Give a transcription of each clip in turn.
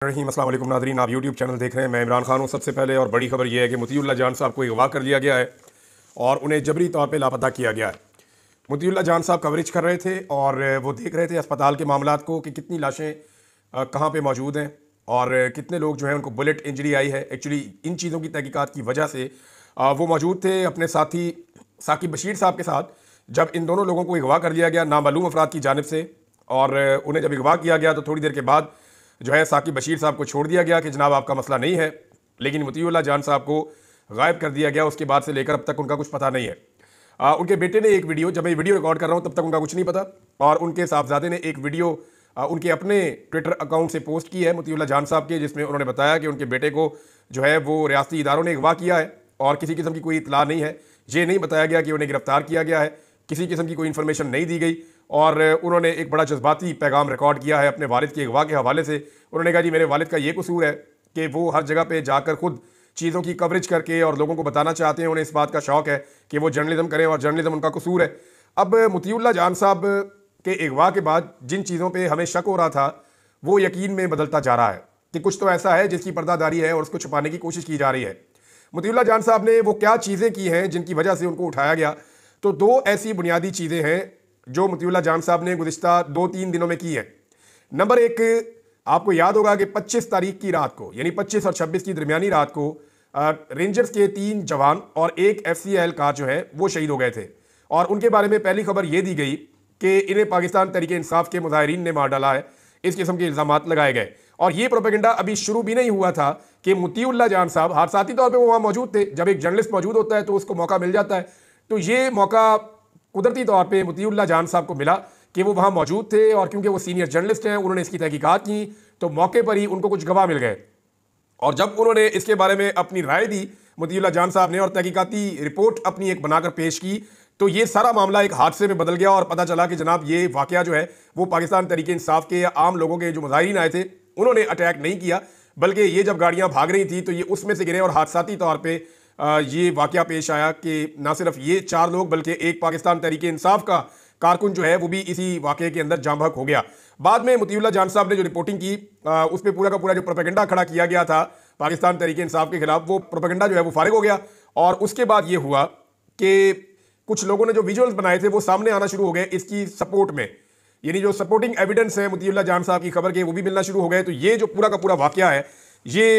रहीम अस्सलाम वालेकुम नाज़रीन, आप यूट्यूब चैनल देख रहे हैं। मैं इमरान खान हूँ। सबसे पहले और बड़ी खबर यह है कि मोतीउल्लाह जान साहब को अगवा कर लिया गया है और उन्हें जबरी तौर पे लापता किया गया है। मोतीउल्लाह जान साहब कवरेज कर रहे थे और वो देख रहे थे अस्पताल के मामलात को कि कितनी लाशें कहाँ पे मौजूद हैं और कितने लोग जो हैं उनको बुलेट इंजरी आई है। एक्चुअली इन चीज़ों की तहकीकात की वजह से वो मौजूद थे अपने साथी साकिब बशीर साहब के साथ जब इन दोनों लोगों को अगवा कर लिया गया नामालूम अफराद की जानिब से। और उन्हें जब अगवा किया गया तो थोड़ी देर के बाद जो है साकिब बशीर साहब को छोड़ दिया गया कि जनाब आपका मसला नहीं है, लेकिन मोतीउल्लाह जान साहब को गायब कर दिया गया। उसके बाद से लेकर अब तक उनका कुछ पता नहीं है। उनके बेटे ने एक वीडियो, जब मैं वीडियो रिकॉर्ड कर रहा हूँ तब तक उनका कुछ नहीं पता, और उनके साहबजादे ने एक वीडियो उनके अपने ट्विटर अकाउंट से पोस्ट की है मोतीउल्लाह जान साहब के, जिसमें उन्होंने बताया कि उनके बेटे को जो है वो रियासती इदारों ने अगवा किया है और किसी किस्म की कोई इतला नहीं है। ये नहीं बताया गया कि उन्हें गिरफ्तार किया गया है, किसी किस्म की कोई इन्फॉर्मेशन नहीं दी गई। और उन्होंने एक बड़ा जज्बाती पैगाम रिकॉर्ड किया है अपने वालिद के अगवा के हवाले से। उन्होंने कहा जी मेरे वालिद का ये कसूर है कि वो हर जगह पे जाकर खुद चीज़ों की कवरेज करके और लोगों को बताना चाहते हैं, उन्हें इस बात का शौक़ है कि वो जर्नलिज्म करें और जर्नलिज्म उनका कसूर है। अब मोतीउल्लाह जान साहब के अगवा के बाद जिन चीज़ों पर हमें शक हो रहा था वो यकीन में बदलता जा रहा है कि कुछ तो ऐसा है जिसकी पर्दादारी है और उसको छुपाने की कोशिश की जा रही है। मोतीउल्लाह जान साहब ने वो क्या चीज़ें की हैं जिनकी वजह से उनको उठाया गया? तो दो ऐसी बुनियादी चीज़ें हैं जो मोतीउल्लाह जान साहब ने गुज़िश्ता 2-3 दिनों में की है। नंबर एक, आपको याद होगा कि 25 तारीख की रात को, यानी 25 और 26 की दरमियानी रात को रेंजर्स के 3 जवान और एक FC एहलकार जो है वो शहीद हो गए थे। और उनके बारे में पहली खबर ये दी गई कि इन्हें पाकिस्तान तहरीक इंसाफ के मुजाहिरीन ने मार डाला है, इस किस्म के इल्ज़ामात लगाए गए। और ये प्रोपेगेंडा अभी शुरू भी नहीं हुआ था कि मोतीउल्लाह जान साहब हादसाती तौर पे वो वहाँ मौजूद थे। जब एक जर्नलिस्ट मौजूद होता है तो उसको मौका मिल जाता है, तो ये मौका कुदरती तौर पे मोतीउल्लाह जान साहब को मिला कि वो वहाँ मौजूद थे। और क्योंकि वो सीनियर जर्नलिस्ट हैं, उन्होंने इसकी तहकीकात की, तो मौके पर ही उनको कुछ गवाह मिल गए। और जब उन्होंने इसके बारे में अपनी राय दी मोतीउल्लाह जान साहब ने और तहकीकाती रिपोर्ट अपनी एक बनाकर पेश की, तो ये सारा मामला एक हादसे में बदल गया और पता चला कि जनाब ये वाकया जो है वो पाकिस्तान तहरीक इंसाफ के या आम लोगों के जो मुजाहिरीन आए थे उन्होंने अटैक नहीं किया, बल्कि ये जब गाड़ियाँ भाग रही थी तो ये उसमें से गिरे और हादसाती तौर पर ये वाकया पेश आया कि ना सिर्फ ये 4 लोग बल्कि एक पाकिस्तान तहरीक इंसाफ का कारकुन जो है वो भी इसी वाकये के अंदर जाम बहक हो गया। बाद में मोतीउल्लाह जान साहब ने जो रिपोर्टिंग की उस पर पूरा का पूरा जो प्रोपेगेंडा खड़ा किया गया था पाकिस्तान तहरीक इंसाफ के खिलाफ, वो प्रोपेगेंडा जो है वो फारिग हो गया। और उसके बाद ये हुआ कि कुछ लोगों ने जो विजुअल्स बनाए थे वो सामने आना शुरू हो गए इसकी सपोर्ट में, यानी जो सपोर्टिंग एविडेंस है मोतीउल्लाह जान साहब की खबर के वो भी मिलना शुरू हो गए। तो ये जो पूरा का पूरा वाकया है ये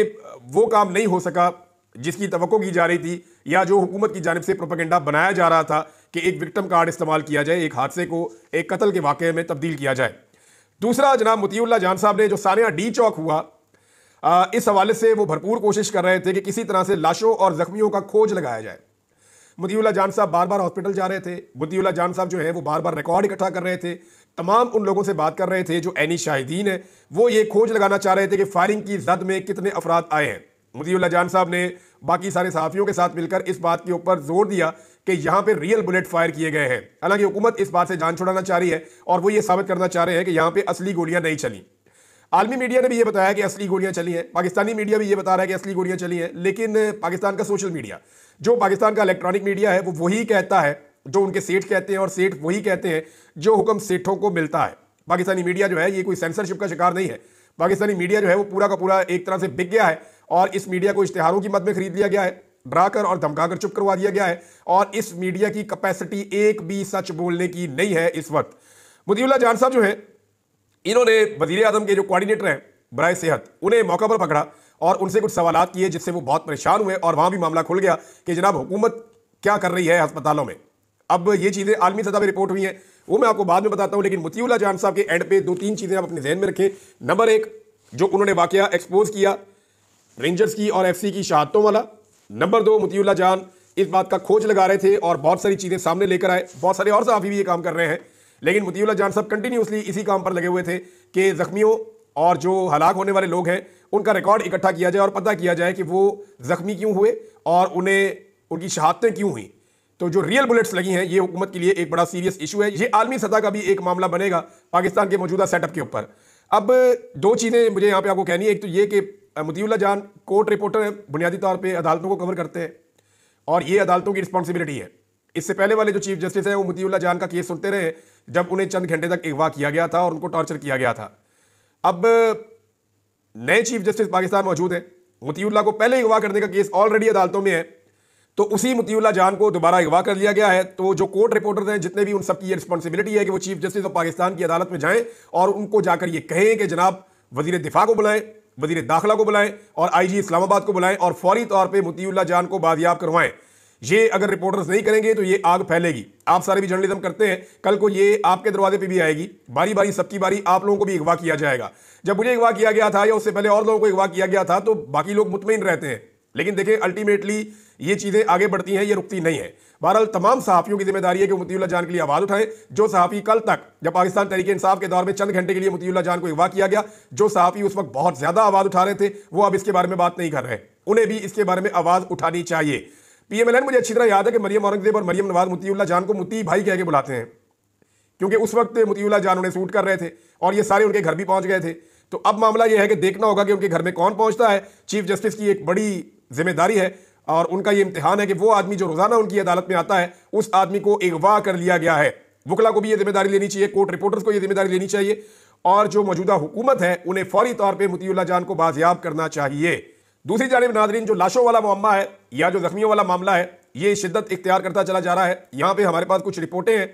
वो काम नहीं हो सका जिसकी तवक्को की जा रही थी या जो हुकूमत की जानिब से प्रोपेगेंडा बनाया जा रहा था कि एक विक्टिम कार्ड इस्तेमाल किया जाए, एक हादसे को एक कत्ल के वाकये में तब्दील किया जाए। दूसरा, जनाब मोतीउल्लाह जान साहब ने जो सानिया डी चौक हुआ इस हवाले से वो भरपूर कोशिश कर रहे थे कि किसी तरह से लाशों और जख्मियों का खोज लगाया जाए। मोतीउल्लाह जान साहब बार बार हॉस्पिटल जा रहे थे। मोतीउल्लाह जान साहब जो है वो बार बार रिकॉर्ड इकट्ठा कर रहे थे, तमाम उन लोगों से बात कर रहे थे जो ऐनी शाहिदीन है, वो ये खोज लगाना चाह रहे थे कि फायरिंग की जद में कितने अफराद आए हैं। मोतीउल्लाह जान साहब ने बाकी सारे सहाफ़ियों के साथ मिलकर इस बात के ऊपर जोर दिया कि यहाँ पे रियल बुलेट फायर किए गए हैं। हालांकि हुकूमत इस बात से जान छुड़ाना चाह रही है और वो ये साबित करना चाह रहे हैं कि यहाँ पे असली गोलियां नहीं चली। आलमी मीडिया ने भी ये बताया कि असली गोलियां चली हैं, पाकिस्तानी मीडिया भी ये बता रहा है कि असली गोलियां चली हैं, लेकिन पाकिस्तान का सोशल मीडिया, जो पाकिस्तान का इलेक्ट्रॉनिक मीडिया है, वो वही कहता है जो उनके सेठ कहते हैं और सेठ वही कहते हैं जो हुक्म सेठों को मिलता है। पाकिस्तानी मीडिया जो है ये कोई सेंसरशिप का शिकार नहीं है। पाकिस्तानी मीडिया जो है वो पूरा का पूरा एक तरह से बिक गया है और इस मीडिया को इश्तिहारों की मद में खरीद लिया गया है, डराकर और धमकाकर चुप करवा दिया गया है और इस मीडिया की कैपेसिटी एक भी सच बोलने की नहीं है इस वक्त। मोतीउल्लाह जान साहब जो है इन्होंने वजीर आजम के जो कोऑर्डिनेटर हैं बराए सेहत, उन्हें मौका पर पकड़ा और उनसे कुछ सवालात किए जिससे वो बहुत परेशान हुए और वहां भी मामला खुल गया कि जनाब हुकूमत क्या कर रही है अस्पतालों में। अब ये चीज़ें आलमी सतह पर रिपोर्ट हुई हैं, वो मैं आपको बाद में बताता हूँ, लेकिन मोतीउल्लाह जान साहब के एंड पे 2-3 चीज़ें आप अपने जहन में रखें। नंबर एक, जो उन्होंने वाकया एक्सपोज किया रेंजर्स की और FC की शहादतों वाला। नंबर 2, मोतीउल्लाह जान इस बात का खोज लगा रहे थे और बहुत सारी चीज़ें सामने लेकर आए, बहुत सारे और सहाफ़ी भी ये काम कर रहे हैं, लेकिन मोतीउल्लाह जान साहब कंटिन्यूसली इसी काम पर लगे हुए थे कि ज़ख्मियों और जो हलाक होने वाले लोग हैं उनका रिकॉर्ड इकट्ठा किया जाए और पता किया जाए कि वो ज़ख्मी क्यों हुए और उन्हें उनकी शहादतें क्यों हुई। तो जो रियल बुलेट्स लगी हैं ये हुकूमत के लिए एक बड़ा सीरियस इशू है। ये आलमी सतह का भी एक मामला बनेगा पाकिस्तान के मौजूदा सेटअप के ऊपर। अब 2 चीज़ें मुझे यहाँ पे आपको कहनी है। एक तो ये कि मोतीउल्लाह जान कोर्ट रिपोर्टर हैं, बुनियादी तौर पे अदालतों को कवर करते हैं और ये अदालतों की रिस्पॉन्सिबिलिटी है। इससे पहले वाले जो चीफ जस्टिस है वो मोतीउल्लाह जान का केस सुनते रहे जब उन्हें चंद घंटे तक अगवा किया गया था और उनको टॉर्चर किया गया था। अब नए चीफ जस्टिस पाकिस्तान मौजूद हैं। मुतीउल्लाह को पहले अगवा करने का केस ऑलरेडी अदालतों में है, तो उसी मुतीउल्लाह जान को दोबारा अगवा कर लिया गया है। तो जो कोर्ट रिपोर्टर्स हैं जितने भी, उन सबकी ये रिस्पॉन्सिबिलिटी है कि वो चीफ जस्टिस ऑफ पाकिस्तान की अदालत में जाएं और उनको जाकर ये कहें कि जनाब वजीर दिफा को बुलाएं, वजीर दाखिला को बुलाएं और आईजी इस्लामाबाद को बुलाएं और फौरी तौर पर मुतीउल्लाह जान को बाजियाब करवाएं। ये अगर रिपोर्टर्स नहीं करेंगे तो ये आग फैलेगी। आप सारे भी जर्नलिज्म करते हैं, कल को ये आपके दरवाजे पे भी आएगी, बारी बारी सबकी बारी आप लोगों को भी अगवा किया जाएगा। जब मुझे अगवा किया गया था या उससे पहले और लोगों को अगवा किया गया था तो बाकी लोग मुतमईन रहते हैं, लेकिन देखें अल्टीमेटली ये चीजें आगे बढ़ती हैं, ये रुकती नहीं है। बहरहाल तमाम सहाफियों की जिम्मेदारी है कि मुतीउल्लाह जान के लिए आवाज उठाएं। जो सहाफी कल तक, जब पाकिस्तान तहरीक इंसाफ के दौर में चंद घंटे के लिए मुतीउल्लाह जान को अगवा किया गया, जो सहाफी उस वक्त बहुत ज्यादा आवाज उठा रहे थे, वो अब इसके बारे में बात नहीं कर रहे। उन्हें भी इसके बारे में आवाज उठानी चाहिए। PMLN मुझे अच्छी तरह याद है कि मरियम औरंगजेब और मरियम नवाज मुतीउल्लाह जान को मुती भाई कह के बुलाते हैं, क्योंकि उस वक्त मुतीउल्लाह जान उन्हें सूट कर रहे थे और ये सारे उनके घर भी पहुंच गए थे। तो अब मामला यह है कि देखना होगा कि उनके घर में कौन पहुंचता है। चीफ जस्टिस की एक बड़ी जिम्मेदारी है और उनका ये इम्तिहान है कि वो आदमी जो रोजाना उनकी अदालत में आता है, उस आदमी को अगवा कर लिया गया है। वकला को भी ये जिम्मेदारी लेनी चाहिए, कोर्ट रिपोर्टर्स को ये जिम्मेदारी लेनी चाहिए और जो मौजूदा हुकूमत है उन्हें फौरी तौर पर मुतीउल्लाह जान को बाजियाब करना चाहिए। दूसरी जानिब नाज़रीन, जो लाशों वाला मामला है या जो जख्मियों वाला मामला है, ये शिद्दत इख्तियार करता चला जा रहा है। यहाँ पे हमारे पास कुछ रिपोर्टें हैं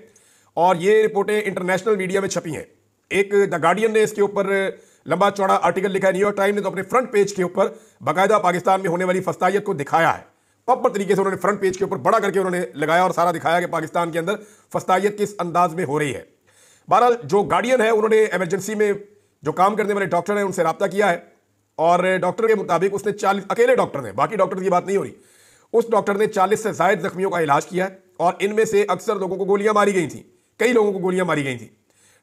और ये रिपोर्टें इंटरनेशनल मीडिया में छपी हैं। एक द गार्डियन ने इसके ऊपर लंबा चौड़ा आर्टिकल लिखा है, न्यूयॉर्क टाइम ने तो अपने फ्रंट पेज के ऊपर बाकायदा पाकिस्तान में होने वाली फस्तायत को दिखाया है। प्रॉपर तरीके से उन्होंने फ्रंट पेज के ऊपर बड़ा करके उन्होंने लगाया और सारा दिखाया कि पाकिस्तान के अंदर फस्तायत किस अंदाज में हो रही है। बहरहाल जो गार्डियन है उन्होंने एमरजेंसी में जो काम करने वाले डॉक्टर हैं उनसे रब्ता किया है और डॉक्टर के मुताबिक उसने 40, अकेले डॉक्टर ने, बाकी डॉक्टर की बात नहीं हो रही, उस डॉक्टर ने 40 से ज्यादा जख्मियों का इलाज किया है और इनमें से अक्सर लोगों को गोलियां मारी गई थी, कई लोगों को गोलियां मारी गई थी।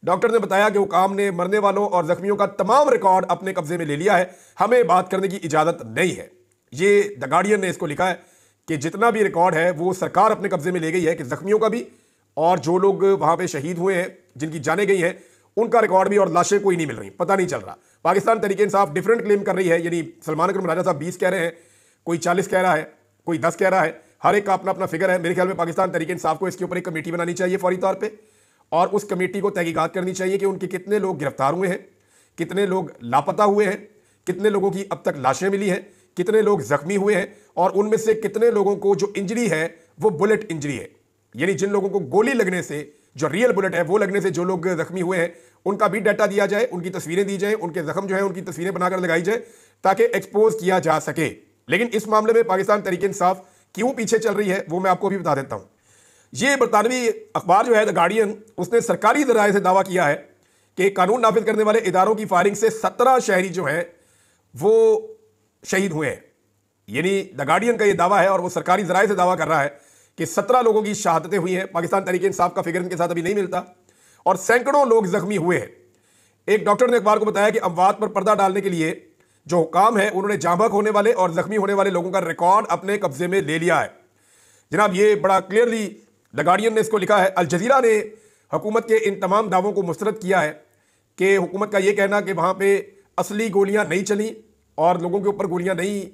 डॉक्टर ने बताया कि वो काम ने मरने वालों और जख्मियों का तमाम रिकॉर्ड अपने कब्जे में ले लिया है, हमें बात करने की इजाजत नहीं है। ये द गार्डियन ने इसको लिखा है कि जितना भी रिकॉर्ड है वो सरकार अपने कब्जे में ले गई है, कि जख्मियों का भी और जो लोग वहां पे शहीद हुए हैं, जिनकी जाने गई हैं, उनका रिकॉर्ड भी, और लाशें कोई नहीं मिल रही, पता नहीं चल रहा। पाकिस्तान तहरीक इंसाफ डिफरेंट क्लेम कर रही है, यानी सलमान अकरम राजा साहब 20 कह रहे हैं, कोई 40 कह रहा है, कोई 10 कह रहा है, हर एक का अपना अपना फिगर है। मेरे ख्याल में पाकिस्तान तहरीक इंसाफ को इसके ऊपर एक कमेटी बनानी चाहिए फौरी तौर पर और उस कमेटी को तहकीकात करनी चाहिए कि उनके कितने लोग गिरफ्तार हुए हैं, कितने लोग लापता हुए हैं, कितने लोगों की अब तक लाशें मिली हैं, कितने लोग जख्मी हुए हैं और उनमें से कितने लोगों को जो इंजरी है वो बुलेट इंजरी है, यानी जिन लोगों को गोली लगने से, जो रियल बुलेट है वो लगने से जो लोग जख्मी हुए हैं, उनका भी डाटा दिया जाए, उनकी तस्वीरें दी जाए, उनके जख्म जो है उनकी तस्वीरें बनाकर लगाई जाए ताकि एक्सपोज किया जा सके। लेकिन इस मामले में पाकिस्तान तहरीक इंसाफ क्यों पीछे चल रही है वो मैं आपको भी बता देता हूं। ये बरतानवी अखबार जो है द गार्डियन, उसने सरकारी जराये से दावा किया है कि कानून नाफिज करने वाले इदारों की फायरिंग से 17 शहरी जो हैं वो शहीद हुए हैं। यानी द गार्डियन का ये दावा है और वो सरकारी जराये से दावा कर रहा है कि 17 लोगों की शहादतें हुई हैं। पाकिस्तान तहरीक इंसाफ का फिगर इनके साथ अभी नहीं मिलता और सैकड़ों लोग जख्मी हुए हैं। एक डॉक्टर ने अखबार को बताया कि अमवात पर पर्दा डालने के लिए जो हुकाम है उन्होंने जांबक होने वाले और जख्मी होने वाले लोगों का रिकॉर्ड अपने कब्जे में ले लिया है। जनाब ये बड़ा क्लियरली द गार्डियन ने इसको लिखा है। अल जजीरा ने हुकूमत के इन तमाम दावों को मुस्तरद किया है कि हुकूमत का ये कहना कि वहाँ पे असली गोलियाँ नहीं चली और लोगों के ऊपर गोलियाँ नहीं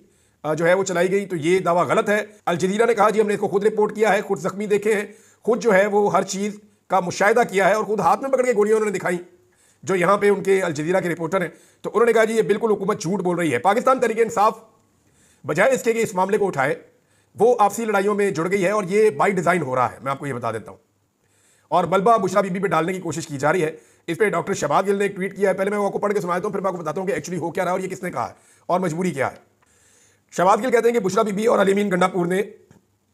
जो है वो चलाई गई, तो ये दावा गलत है। अल जजीरा ने कहा जी हमने इसको खुद रिपोर्ट किया है, खुद जख्मी देखे हैं, खुद जो है वो हर चीज़ का मुशाहिदा किया है और खुद हाथ में पकड़ के गोलियाँ उन्होंने दिखाई, जो यहाँ पे उनके अल जजीरा के रिपोर्टर हैं। तो उन्होंने कहा जी ये बिल्कुल हुकूमत झूठ बोल रही है। पाकिस्तान तहरीक इंसाफ बजाय इसके कि इस मामले को उठाए वो आपसी लड़ाइयों में जुड़ गई है और ये बाई डिज़ाइन हो रहा है, मैं आपको ये बता देता हूँ। और बल्बा बुशरा बीबी पे डालने की कोशिश की जा रही है। इस पर डॉक्टर शहबाज गिल ने एक ट्वीट किया है, पहले मैं आपको पढ़ के सुनाता हूँ फिर मैं आपको बताता हूँ कि एक्चुअली हो क्या रहा है और ये किसने कहा है और मजबूरी क्या है। शहबाज गिल कहते हैं कि बुशरा बीबी और अलीमीन गंडापुर ने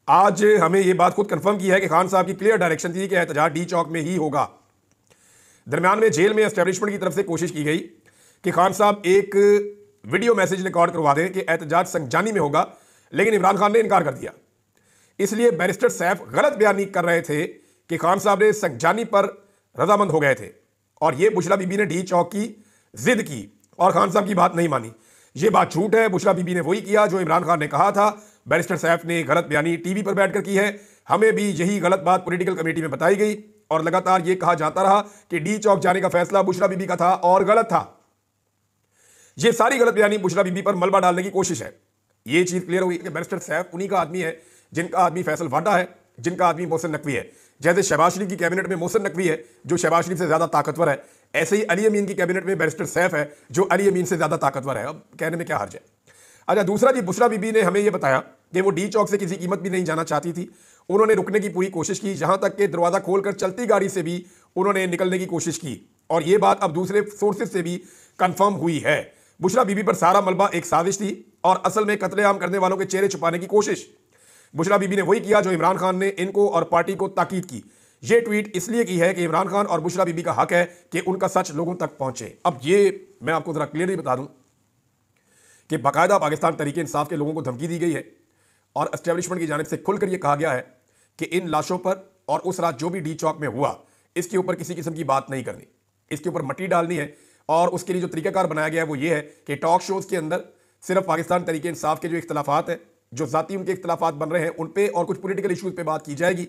आज हमें ये बात खुद कंफर्म की है कि खान साहब की क्लियर डायरेक्शन थी कि एहतजाज डी चौक में ही होगा। दरमियान में जेल में एस्टेब्लिशमेंट की तरफ से कोशिश की गई कि खान साहब एक वीडियो मैसेज रिकॉर्ड करवा दें कि एहतजाज संगजानी में होगा, लेकिन इमरान खान ने इनकार कर दिया। इसलिए बैरिस्टर सैफ गलत बयानी कर रहे थे कि खान साहब ने संगजानी पर रजामंद हो गए थे और ये बुशरा बीबी ने डी चौक की जिद की और खान साहब की बात नहीं मानी। ये बात झूठ है। बुशरा बीबी ने वही किया जो इमरान खान ने कहा था। बैरिस्टर सैफ ने गलत बयानी टीवी पर बैठकर की है। हमें भी यही गलत बात पॉलिटिकल कमेटी में बताई गई और लगातार ये कहा जाता रहा कि डी चौक जाने का फैसला बुशरा बीबी का था और गलत था। ये सारी गलत बयानी बुशरा बीबी पर मलबा डालने की कोशिश है। ये चीज क्लियर हुई कि बैरिस्टर सैफ उन्हीं का आदमी है जिनका आदमी फैसल वाडा है जिनका आदमी मोहसिन नकवी है। जैसे शहबाज शरीफ की कैबिनेट में मोहसिन नकवी है जो शहबाज शरीफ से ज्यादा ताकतवर है, ऐसे ही अली अमीन की कैबिनेट में बैरिस्टर सैफ है जो अली अमीन से ज्यादा ताकतवर है। अब कहने में क्या हर्ज है। अच्छा, दूसरा जी, बुशरा बीबी ने हमें यह बताया कि वो डी चौक से किसी कीमत भी नहीं जाना चाहती थी। उन्होंने रुकने की पूरी कोशिश की, जहां तक कि दरवाजा खोलकर चलती गाड़ी से भी उन्होंने निकलने की कोशिश की, और यह बात अब दूसरे सोर्सेज से भी कंफर्म हुई है। बुशरा बीबी पर सारा मलबा एक साजिश थी और असल में कत्लेआम करने वालों के चेहरे छुपाने की कोशिश। बुशरा बीबी ने वही किया जो इमरान खान ने इनको और पार्टी को ताकीद की। यह ट्वीट इसलिए की है कि इमरान खान और बुशरा बीबी का हक है कि उनका सच लोगों तक पहुंचे। अब ये मैं आपको जरा क्लियरली बता दूं कि बाकायदा पाकिस्तान तरीके इंसाफ के लोगों को धमकी दी गई है और एस्टेब्लिशमेंट की जानिब से खुलकर यह कहा गया है कि इन लाशों पर और उस रात जो भी डी चौक में हुआ, इसके ऊपर किसी किस्म की बात नहीं करनी, इसके ऊपर मट्टी डालनी है। और उसके लिए जो तरीकाकार बनाया गया है वो ये है कि टॉक शोज के अंदर सिर्फ पाकिस्तान तरीके इंसाफ के जो इख्तलाफात हैं, जो जाती उनके इख्तलाफात बन रहे हैं, उन पे और कुछ पॉलिटिकल इशूज पे बात की जाएगी।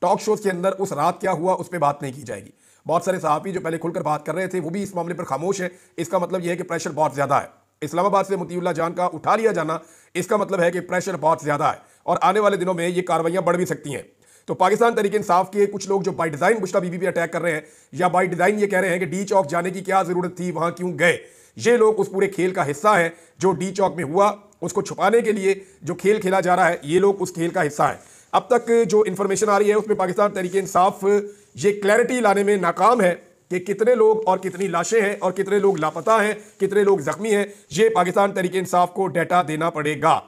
टॉक शोज के अंदर उस रात क्या हुआ उस पर बात नहीं की जाएगी। बहुत सारे सहाफ़ी जो पहले खुलकर बात कर रहे थे वो भी इस मामले पर खामोश है। इसका मतलब यह है कि प्रेशर बहुत ज्यादा है। इस्लामाबाद से मुतीउल्लाह जान का उठा लिया जाना, इसका मतलब है कि प्रेशर बहुत ज्यादा है और आने वाले दिनों में ये कार्रवाइयां बढ़ भी सकती हैं। तो पाकिस्तान तरीके इंसाफ के कुछ लोग जो बाय डिजाइन बुशरा बीबी पे अटैक कर रहे हैं या बाय डिजाइन ये कह रहे हैं कि डी चौक जाने की क्या जरूरत थी, वहां क्यों गए, ये लोग उस पूरे खेल का हिस्सा है। जो डी चौक में हुआ उसको छुपाने के लिए जो खेल खेला जा रहा है, ये लोग उस खेल का हिस्सा है। अब तक जो इंफॉर्मेशन आ रही है उसमें पाकिस्तान तरीके इंसाफ ये क्लैरिटी लाने में नाकाम है कि कितने लोग और कितनी लाशें हैं और कितने लोग लापता हैं, कितने लोग जख्मी हैं। ये पाकिस्तान तरीके इंसाफ को डाटा देना पड़ेगा।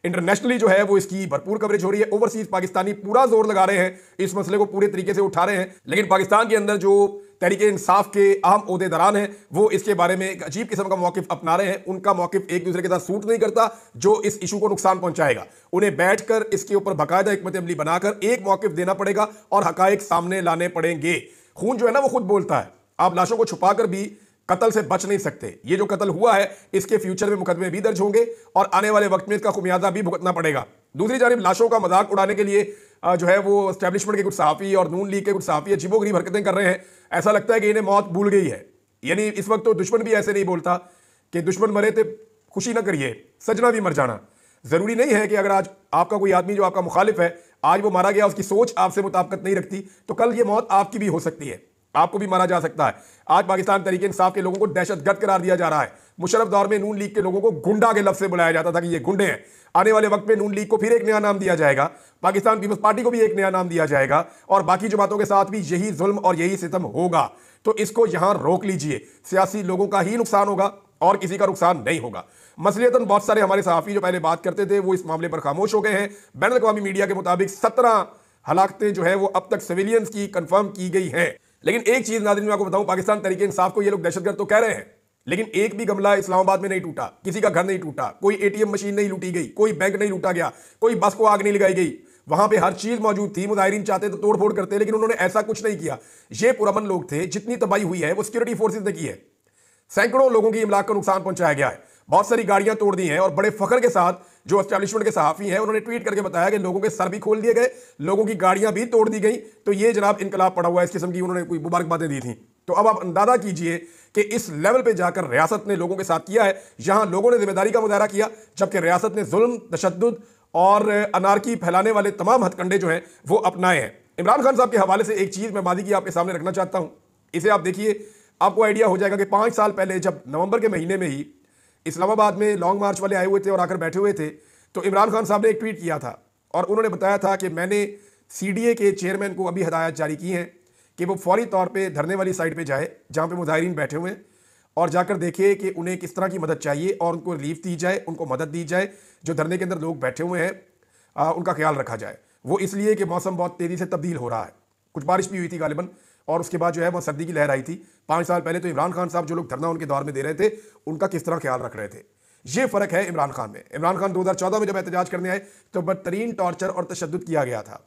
इंटरनेशनली जो है वो इसकी भरपूर कवरेज हो रही है। ओवरसीज पाकिस्तानी पूरा जोर लगा रहे हैं, इस मसले को पूरे तरीके से उठा रहे हैं, लेकिन पाकिस्तान के अंदर जो तरीके इंसाफ के अहम ओहदेदारान हैं वो इसके बारे में एक अजीब किस्म का मौकिफ अपना रहे हैं। उनका मौकिफ एक दूसरे के साथ सूट नहीं करता, जो इस इशू को नुकसान पहुंचाएगा। उन्हें बैठकर इसके ऊपर बाकायदा हिकमत अमली बनाकर एक मौकिफ देना पड़ेगा और हकायक सामने लाने पड़ेंगे। खून जो है ना वो खुद बोलता है। आप लाशों को छुपाकर भी कत्ल से बच नहीं सकते। ये जो कत्ल हुआ है इसके फ्यूचर में मुकदमे भी दर्ज होंगे और आने वाले वक्त में इसका खुमियाजा भी भुगतना पड़ेगा। दूसरी जानिब लाशों का मजाक उड़ाने के लिए जो है वो एस्टेब्लिशमेंट के कुछ सहाफ़ी और नून लीग के कुछ सहाफ़ी अजीबोगरीब हरकतें कर रहे हैं। ऐसा लगता है कि इन्हें मौत भूल गई है। यानी इस वक्त तो दुश्मन भी ऐसे नहीं बोलता कि दुश्मन मरे थे खुशी ना करिए, सजना भी मर जाना। जरूरी नहीं है कि अगर आज आपका कोई आदमी जो आपका मुखालिफ है, आज वो मारा गया, उसकी सोच आपसे मुताबिकत नहीं रखती, तो कल ये मौत आपकी भी हो सकती है, आपको भी मारा जा सकता है। आज पाकिस्तान तरीके इंसाफ के लोगों को दहशतगर्द करार दिया जा रहा है। मुशर्रफ दौर में नून लीग के लोगों को गुंडा के लफ्ज से बुलाया जाता था कि ये गुंडे हैं। आने वाले वक्त में नून लीग को फिर एक नया नाम दिया जाएगा, पाकिस्तान पीपल्स पार्टी को भी एक नया नाम दिया जाएगा और बाकी जमातों के साथ भी यही जुल्म और यही सितम होगा। तो इसको यहां रोक लीजिए। सियासी लोगों का ही नुकसान होगा और किसी का नुकसान नहीं होगा। मसलियतन बहुत सारे हमारे सहाफ़ी जो पहले बात करते थे वो इस मामले पर खामोश हो गए हैं। बैनुल अक़वामी मीडिया के मुताबिक 17 हलाकतें जो है वो अब तक सिविलियंस की कंफर्म की गई हैं। लेकिन एक चीज नाज़रीन मैं आपको बताऊं, पाकिस्तान तरीके इंसाफ को ये लोग दहशतगर्द तो कह रहे हैं, लेकिन एक भी गमला इस्लामाबाद में नहीं टूटा, किसी का घर नहीं टूटा, कोई एटीएम मशीन नहीं लूटी गई, कोई बैंक नहीं लूटा गया, कोई बस को आग नहीं लगाई गई। वहां पे हर चीज मौजूद थी। मुजाहिरीन चाहते तो तोड़फोड़ करते, लेकिन उन्होंने ऐसा कुछ नहीं किया। ये पुरअमन लोग थे। जितनी तबाही हुई है वो सिक्योरिटी फोर्सेज ने की है। सैकड़ों लोगों की इमलाक का नुकसान पहुंचाया गया है, बहुत सारी गाड़ियां तोड़ दी हैं और बड़े फख्र के साथ जो एस्टेब्लिशमेंट के सहाफ़ी हैं उन्होंने ट्वीट करके बताया कि लोगों के सर भी खोल दिए गए, लोगों की गाड़ियां भी तोड़ दी गई। तो ये जनाब इनकलाब पड़ा हुआ है, इस किस्म की उन्होंने कोई मुबारकबादें दी थी। तो अब आप अंदाजा कीजिए कि इस लेवल पे जाकर रियासत ने लोगों के साथ किया है। यहां लोगों ने जिम्मेदारी का मुजाहरा किया, जबकि रियासत ने जुल्म, तशद्दुद और अनारकी फैलाने वाले तमाम हथकंडे जो हैं वो अपनाए हैं। इमरान खान साहब के हवाले से एक चीज़ मैं मादी की आपके सामने रखना चाहता हूँ। इसे आप देखिए, आपको आइडिया हो जाएगा कि 5 साल पहले जब नवंबर के महीने में ही इस्लामाबाद में लॉन्ग मार्च वाले आए हुए थे और आकर बैठे हुए थे, तो इमरान खान साहब ने एक ट्वीट किया था और उन्होंने बताया था कि मैंने सीडीए के चेयरमैन को अभी हदायत जारी की हैं कि वो फौरी तौर पे धरने वाली साइड पे जाए जहाँ पे मुजाहिरीन बैठे हुए हैं और जाकर देखे कि उन्हें किस तरह की मदद चाहिए और उनको रिलीफ दी जाए, उनको मदद दी जाए। जो धरने के अंदर लोग बैठे हुए हैं उनका ख्याल रखा जाए। वो इसलिए कि मौसम बहुत तेज़ी से तब्दील हो रहा है, कुछ बारिश भी हुई थी गालिबन और उसके बाद जो है वो सर्दी की लहर आई थी। 5 साल पहले तो इमरान खान साहब जो लोग धरना उनके दौर में दे रहे थे उनका किस तरह ख्याल रख रहे थे। ये फ़र्क है इमरान खान में। इमरान खान 2014 में जब एहतजाज करने आए तो बदतरीन टॉर्चर और तशद्दुद किया गया था।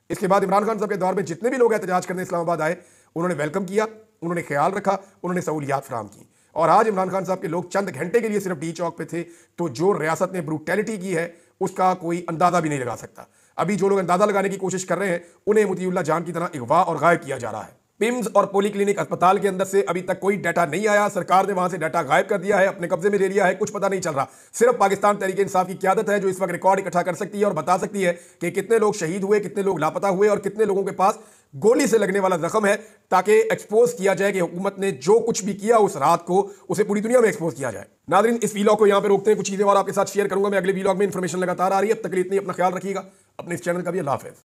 इसके बाद इमरान खान साहब के दौर में जितने भी लोग एहतजाज करने इस्लामाबाद आए उन्होंने वेलकम किया, उन्होंने ख्याल रखा, उन्होंने सहूलियात फराहम की। और आज इमरान खान साहब के लोग चंद घंटे के लिए सिर्फ डी चौक पे थे, तो जो रियासत ने ब्रूटैलिटी की है उसका कोई अंदाजा भी नहीं लगा सकता। अभी जो लोग अंदाजा लगाने की कोशिश कर रहे हैं उन्हें मुतीउल्लाह जान की तरह अगवा और गायब किया जा रहा है। पिम्स और पॉलीक्लिनिक अस्पताल के अंदर से अभी तक कोई डाटा नहीं आया। सरकार ने वहां से डाटा गायब कर दिया है, अपने कब्जे में ले लिया है, कुछ पता नहीं चल रहा। सिर्फ पाकिस्तान तहरीक इंसाफ की क़यादत है जो इस वक्त रिकॉर्ड इकट्ठा कर सकती है और बता सकती है कि कितने लोग शहीद हुए, कितने लोग लापता हुए और कितने लोगों के पास गोली से लगने वाला जख्म है, ताकि एक्सपोज किया जाए कि हुकूमत ने जो कुछ भी किया उस रात को, उसे पूरी दुनिया में एक्सपोज किया जाए। नाज़रीन, इस वीलॉग को यहां पे रोकते हैं, कुछ चीजें और आपके साथ शेयर करूंगा मैं अगले वीलॉग में। इंफॉर्मेशन लगातार आ रही है, अब तक के लिए इतनी, अपना ख्याल रखिएगा, अपने इस चैनल का भी अल्लाह हाफ़िज़।